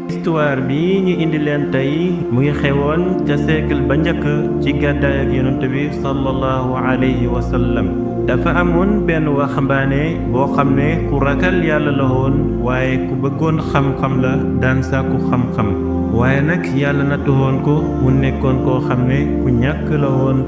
histoire bi ñu indi leen tey mu ngi xewoon ca siècle ba njëkk ci gàddaay ak yonent bi sallallahu alayhi wa sallam. dafa amoon benn waxambaane boo xam ne ku ragal yàlla la woon waaye ku bëggoon xam-xam la daan sàkku xam-xam waaye nag yàlla nattu woon ko mu nekkoon koo xam ne ku ñàkk la woon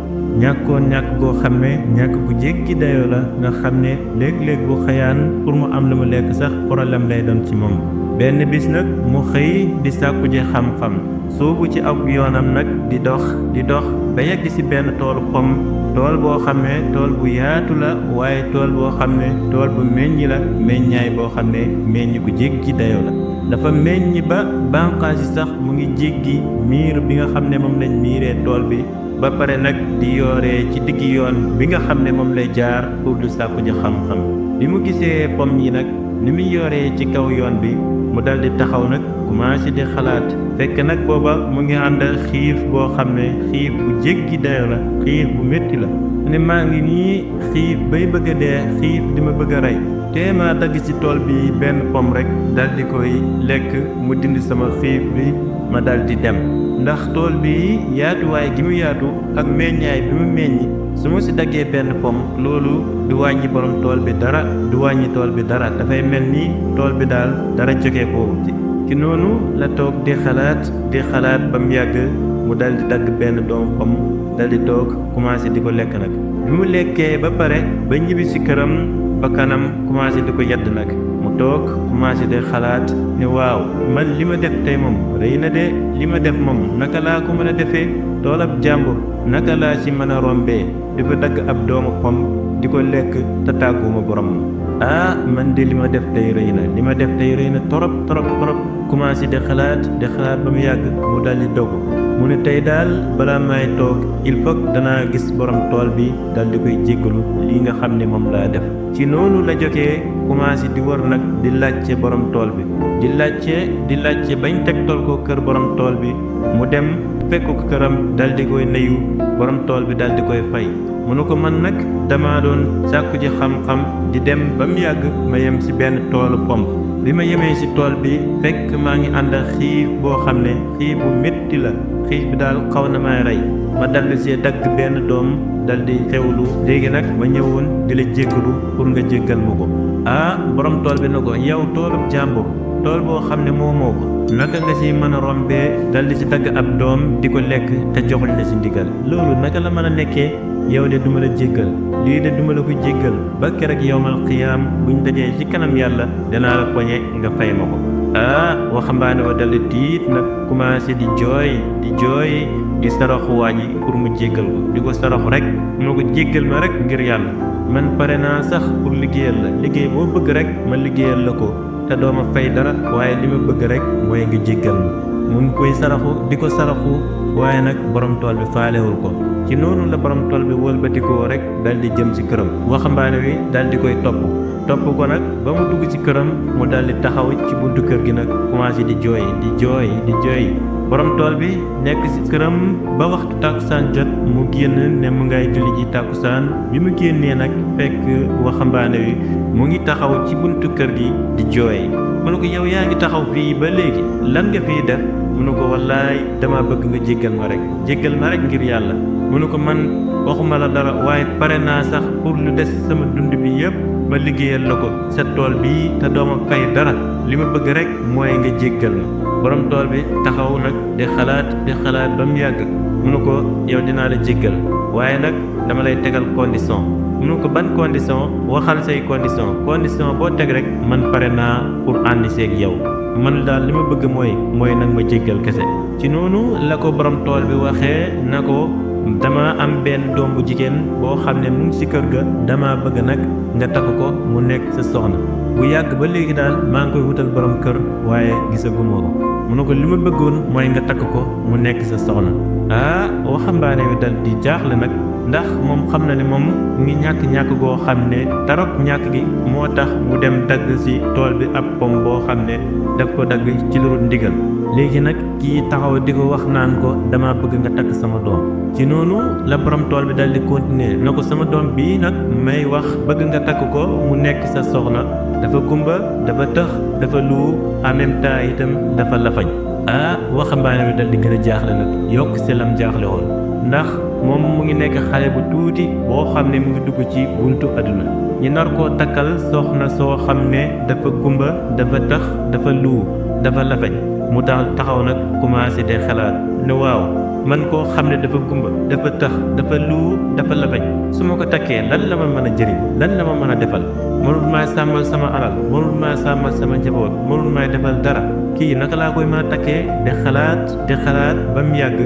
ñàkk goo xam ne ñàkk bu jéggi dayoo la nga xam ne léeg-léeg bu xëyaan pour mu am lu mu lekk sax problème lay doon ci moom. benn bis nag mu xëy di sàkku ji xam-xam soobu ci ab yoonam nag di dox ba yegg ci benn toolu pom tool boo xam ne tool bu yaatu la waaye tool boo xam ne tool bu meññ la meññaay boo xam ne meññ bu jéggi dayoo la dafa meññ ba bànqaas yi sax mu ngi jéggi miir bi nga xam ne moom lañ miiree tool bi ba pare nag di yooree ci diggi yoon bi nga xam ne moom lay jaar pour du sàkku ji xam-xam bi mu gisee pom yi nag ni muy yooree ci kaw yoon bi mu dal di taxaw nag commencé di xalaat fekk nag booba mu ngi ànd xiif boo xam ne xiif bu jéggi dayo la xiif bu métti la ne maa ngi nii xiif bay bëgg a dee xiif di ma bëgg a rey te ma dagg ci tool bi benn pom rek dal di koy lekk mu dindi sama xiif bi ma dal di dem ndax tool bi yaatuwaay gi mu yaatu ak meññaay bi mu meññ su ma ci daggee benn pom loolu du wàññi borom tool bi dara du wàññi tool bi dara dafay mel ni tool bi daal dara jógee foofu ci noonu la toog di xalaat ba mu yàgg mu dal di dagg benn doomu pom dal di toog commencé di ko lekk nag bi mu lekkee ba pare ba ñibbi ci këram ba kanam commencé di ko yedd nag mu toog commencé di xalaat ne waaw man li ma def tey moom rëy na de li ma def moom naka laa ko mën a defee toolab jàmbur naka laa ci mën a rombee di ko dagg ab doomu pom di ko lekk te tàgguma borom man de li ma def tey rëy na torop commencé di xalaat ba mu yàgg mu daldi dogu mu ne tey daal balaa may toog il faut danaa gis borom tool bi daldi koy jéggalu lii nga xam ne moom laa def ci noonu la jógee commencé di wër nag di laajte borom tool bi di laajte bañ tegtal ko kër borom tool bi mu dem fekk ko këram daldi koy nuyu borom tool bi daldi koy fay mu ne ko man nag dama doon sàkku ji xam-xam di dem ba mu yàgg ma yem ci benn toolu pom bi ma yemee ci tool bi fekk maa ngi ànd ak xiif boo xam ne xiif bu métti la xiif bi daal xaw na may rey ma daldi see dagg benn doom daldi xewlu léegi nag ma ñëwoon di la jéggalu pour nga jéggal ma ko borom tool bi na ko yow toolub jàmbur tool boo xam ne moo ko naka nga ci mën a rombee daldi ci dagg ab doom di ko lekk te joxuñ la ci ndigal loolu naka la mën a nekkee yow de duma la jéggal lii de duma la ko jéggal ba keroog yowmal xiyaam buñ dajee ci kanam yàlla danaa la poñe nga fay ma ko waxambaane wa daldi tiit nag commencé di jooy di saraxu waaji pour mu jéggal ko di ko saraxu rek mu ko jéggal ma rek ngir yàlla man pare naa sax pour liggéeyal la liggéey boo bëgg rek ma liggéeyal la ko te doo ma fay dara waaye li ma bëgg rek mooy nga jéggal ma mu ngi koy saraxu di ko saraxu waaye nag borom tool bi faalewul ko ci noonu la borom tool bi wëlbatikoo rek daldi jëm ci këram waxambaane wi daldi koy topp ko nag ba mu dugg ci këram mu daldi taxaw ci buntu kër gi nag commencé di jooy borom tool bi nekk ci këram ba waxtu tàkkusaan jot mu génn ne mu ngay julli ji tàkkusaan bi mu génnee nag fekk waxambaane wi mu ngi taxaw ci buntu kër gi di jooy mu ne ko yow yaa ngi taxaw fii ba léegi lan nga fii def mu ne ko wallaay dama bëgg nga jéggal ma rek ngir yàlla mu ne ko man waxuma la dara waaye pare naa sax pour lu des sama dund bi yépp ma liggéeyal la ko sa tool bii te dooma fay dara li ma bëgg rek mooy nga jéggal ma borom tool bi taxaw nag di xalaat ba mu yàgg mu ne ko yow dinaa la jéggal waaye nag dama lay tegal condition mu ne ko ban condition waxal say condition boo teg rek man pare naa pour ànd seeg yow man daal li ma bëgg mooy nag ma jéggal kese ci noonu la ko borom tool bi waxee na ko dama am benn doom bu jigéen boo xam ne mu ngi ci kër ga dama bëgg nag nga takk ko mu nekk sa soxna bu yàgg ba léegi daal maa ngi koy wutal borom kër waaye gisaguma ko mu ne ko li ma bëggoon mooy nga takk ko mu nekk sa soxna waxambaane wi dal di jaaxle nag ndax moom xam na ne moom mu ngi ñàkk goo xam ne tarok ñàkk gi moo tax mu dem dagg ci tool bi ab pom boo xam ne daf ko dagg ci lu ndigal léegi nag kii taxaw di ko wax naan ko dama bëgg nga takk sama doom ci noonu la borom tool bi daldi continuer na ko sama doom bii nag may wax bëgg nga takk ko mu nekk sa soxna dafa gumba dafa tëx dafa lu en même temps itam dafa lafañ. waxambaane bi dal di gën a jaaxle nag yokk si lam jaaxle woon ndax moom mu ngi nekk xale bu tuuti boo xam ne mu ngi dugg ci buntu àdduna ñi nar koo takkal soxna soo xam ne dafa gumba dafa tëx dafa lu dafa lafañ mu daal taxaw nag commencé de xalaat ne waaw man koo xam ne dafa gumba dafa tëx dafa lu dafa lafañ su ma ko takkee lan la ma mën a jëriñ lan la ma mën a defal mënul maa sàmmal sama alal mënul maa sàmmal sama njaboot mënul maa defal dara kii naka laa koy mën a takkee di xalaat ba mu yàgg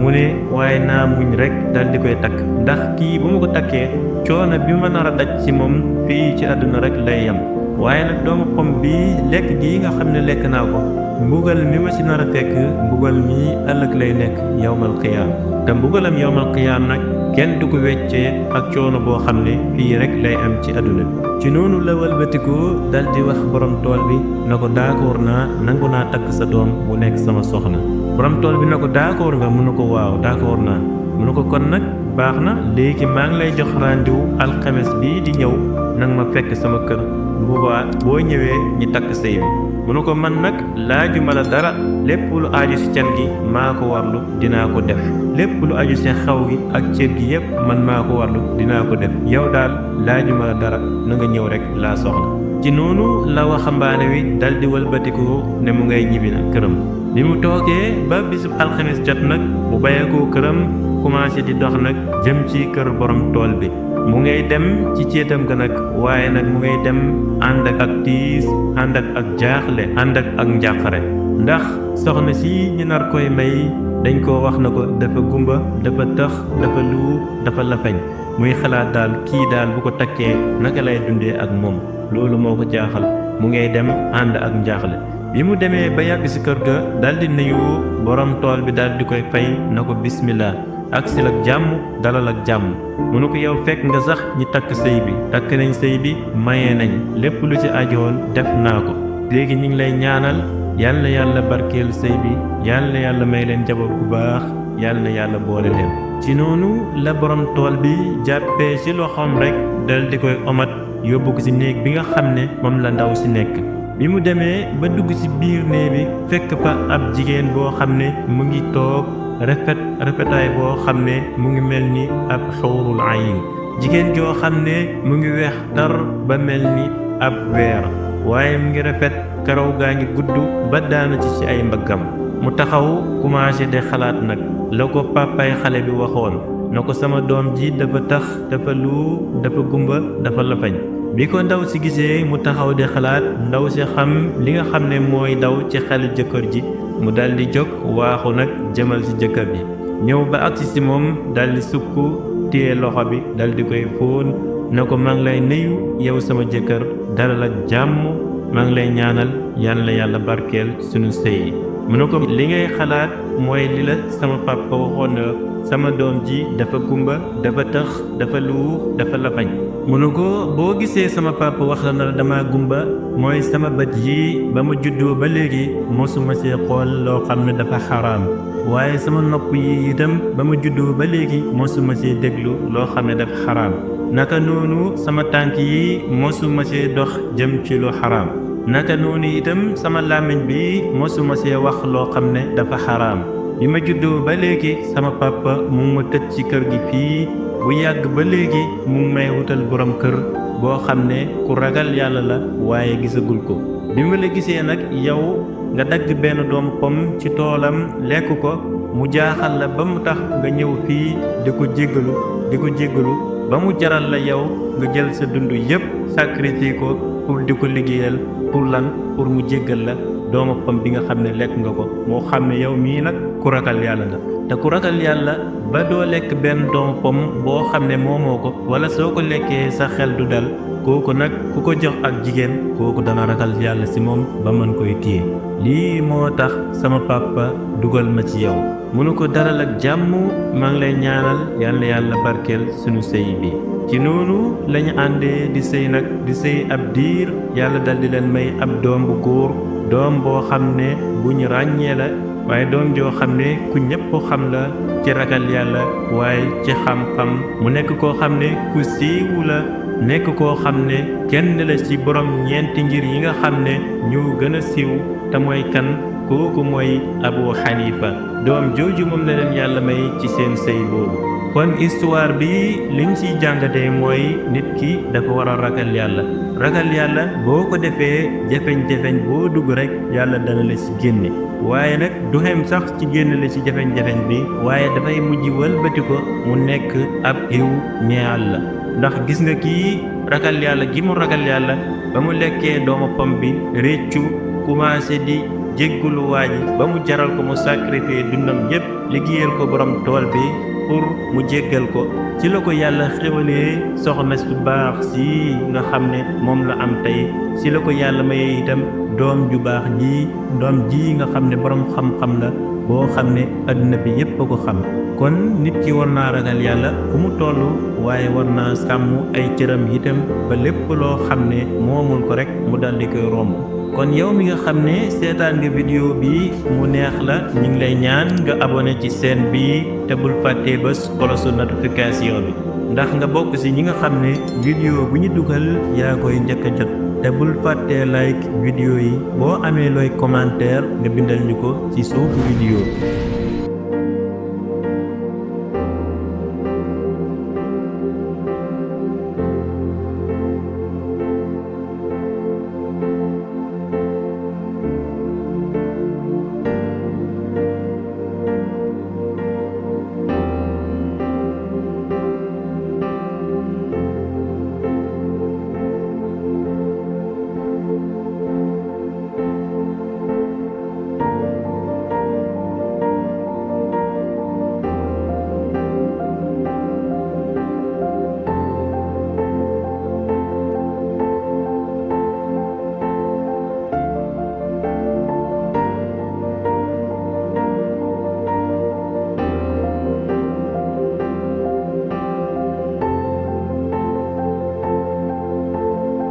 mu ne waaye naa muñ rek dal di koy takk ndax kii bu ma ko takkee coono bi ma nar a daj ci moom fii ci àdduna rek lay yem waaye nag doomu pom bii lekk gii nga xam ne lekk naa ko mbugal mi ma ci nar a fekk mbugal mi ëllëg lay nekk yawmal qiyaam te mbugalam yawmal qiyaam nag kenn du ko weccee ak coono boo xam ne fii rek lay am ci àdduna bi ci noonu la walbatiku dal di wax borom tool bi na ko d'accord naa nangu naa takk sa doom mu nekk sama soxna borom tool bi na ko d'accord nga mun na ko waaw d'accord naa mun na ko kon nag baax na léegi maa ngi lay jox rendez-vous alxames bii di ñëw nang ma fekk sama kër bu boobaa boo ñëwee ñi takk sëy bi mu ne ko man nag laajuma la dara lépp lu aju ci can gi maa ko warlu dinaa ko def lépp lu aju ci xaw gi ak cër gi yépp man maa ko warlu dinaa ko def yow daal laajuma la dara na nga ñëw rek laa soxla ci noonu la waxambaane wi dal di walbatiku ne mu ngay ñibbi na këram bi mu toogee ba bisub alxames jot nag mu bàyyeekoo këram commencé di dox nag jëm ci kër borom tool bi mu ngay dem ci céetam ga nag waaye nag mu ngay dem ànd ak tiis ànd ak jaaxle ànd ak njàqare ndax soxna si ñu nar koy may dañ koo wax na ko dafa gumba dafa tëx dafa lu dafa lafañ muy xalaat daal kii daal bu ko takkee naka lay dundee ak moom loolu moo ko jaaxal mu ngay dem ànd ak njaaxle bi mu demee ba yàgg ci kër ga dal di nuyu borom tool bi daal di koy fay na ko bismillah ak sil ak jàmm dalal ak jàmm mu ne ko yow fekk nga sax ñi takk sëy bi takk nañ sëy bi mayee nañ lépp lu ci ajoon def naa ko léegi ñu ngi lay ñaanal yal na yàlla barkeel sëy bi yal na yàlla may leen njaboot bu baax yal na yàlla boole leen ci noonu la borom tool bi jàppee ci loxoom rek dal di koy omat yóbbu ko ci néeg bi nga xam ne moom la ndaw si nekk bi mu demee ba dugg ci biir néeg bi fekk fa ab jigéen boo xam ne mu ngi toog rafetaay boo xam ne mu ngi mel ni ab xuurul ayn jigéen joo xam ne mu ngi weex tar ba mel ni ab weer waaye mu ngi rafet karaw gaa ngi gudd ba daana ci ay mbaggam mu taxaw commencé de xalaat nag la ko pàppaay xale bi waxoon na ko sama doom ji dafa tax dafa lu dafa gumba dafa lafañ bi ko ndaw si gisee mu taxaw di xalaat ndaw si xam li nga xam ne mooy daw ci xel jëkkër ji mu daldi jóg waaxu nag jëmal ci jëkkër ji ñëw ba agsi ci moom daldi sukk téye loxo bi daldi koy fóon na ko maa ngi lay nuyu yow sama jëkkër dalal ak jàmm maa ngi lay ñaanal yal na yàlla barkeel sunu sëy yi mu ne ko li ngay xalaat mooy li la sama papa waxoon na sama doom ji dafa gumba dafa tëx dafa lu dafa lafañ mu ne ko boo gisee sama papa wax la na dama gumba mooy sama bët yi ba ma juddoo ba léegi mosuma see xool loo xam ne dafa xaraam waaye sama nopp yi itam ba ma juddoo ba léegi mosuma see déglu loo xam ne dafa xaraam naka noonu sama tànk yi mosuma see dox jëm ci lu xaraam naka noonu itam sama làmmiñ bi mosuma see wax loo xam ne dafa xaraam bi ma juddoo ba léegi sama papa mu ngi ma tëj ci kër gi fii bu yàgg ba léegi mu ngi may wutal borom kër boo xam ne ku ragal yàlla la waaye gisagul ko bi ma la gisee nag yow nga dagg benn doom pom ci toolam lekk ko mu jaaxal la ba mu tax nga ñëw fii di ko jéggalu ba mu jaral la yow nga jël sa dund yépp sacrifié ko pour di ko liggéeyal pour lan pour mu jéggal la doomu pom bi nga xam ne lekk nga ko moo xam ne yow mii nag ku ragal yàlla la te ku ragal yàlla ba doo lekk benn doomu pom boo xam ne moomoo ko wala soo ko lekkee sa xel du dal kooku nag ku ko jox ak jigéen kooku dana ragal yàlla ci moom ba mën koy téye lii moo tax sama papa dugal ma ci yow mënu ko dalal ak jàmm maa ngi lay ñaanal yàlla yàlla barkeel sunu sëy bi ci noonu lañu àndee di sëy nag di sëy ab diir yàlla dal di leen may ab doom bu góor doom boo xam ne bu ñu ràññee la waaye doom joo xam ne ku ñëpp xam la ci ragal yàlla waaye ci xam-xam mu nekk koo xam ne ku siiwu la nekk koo xam ne kenn la ci borom ñeenti ngir yi nga xam ne ñoo gën a siiw te mooy kan kooku mooy Abu Hanifa doom jooju moom la leen yàlla may ci seen sëy boobu. kon histoire bi liñ ciy jàngatee mooy nit ki dafa war a ragal yàlla boo ko defee jafeñ-jafeñ boo dugg rek yàlla dana la ci génne waaye nag du xem sax ci génn la ci jafeñ-jafeñ bi waaye dafay mujj wëlbati ko mu nekk ab iw ñeel la ndax gis nga kii ragal yàlla gi mu ragal yàlla ba mu lekkee doomu pom bi réccu commencé di jéggulu waa ji ba mu jaral ko mu sacrifier dundam yépp liggéeyal ko borom tool bi pour mu jéggal ko ci la ko yàlla xéwalee soxna su baax si nga xam ne moom la am tey ci la ko yàlla mayee itam doom ju baax doom ji nga xam ne borom xam-xam la boo xam ne adduna bi yépp a ko xam kon nit ki war naa ragal yàlla fu mu toll waaye war naa sàmm ay cëram itam ba lépp loo xam ne moomul ko rek mu dal di koy romb kon yow mi nga xam ne seetaan nga vidéo bi mu neex la ñu ngi lay ñaan nga abonné ci chaîne bi te bul fàttee bés cloche notification bi ndax nga bokk ci ñi nga xam ne vidéo bu ñu dugal yaa koy njëkk a jot te bul fàttee like vidéo yi boo amee looy commentaire nga bindal ñu ko ci suufu vidéo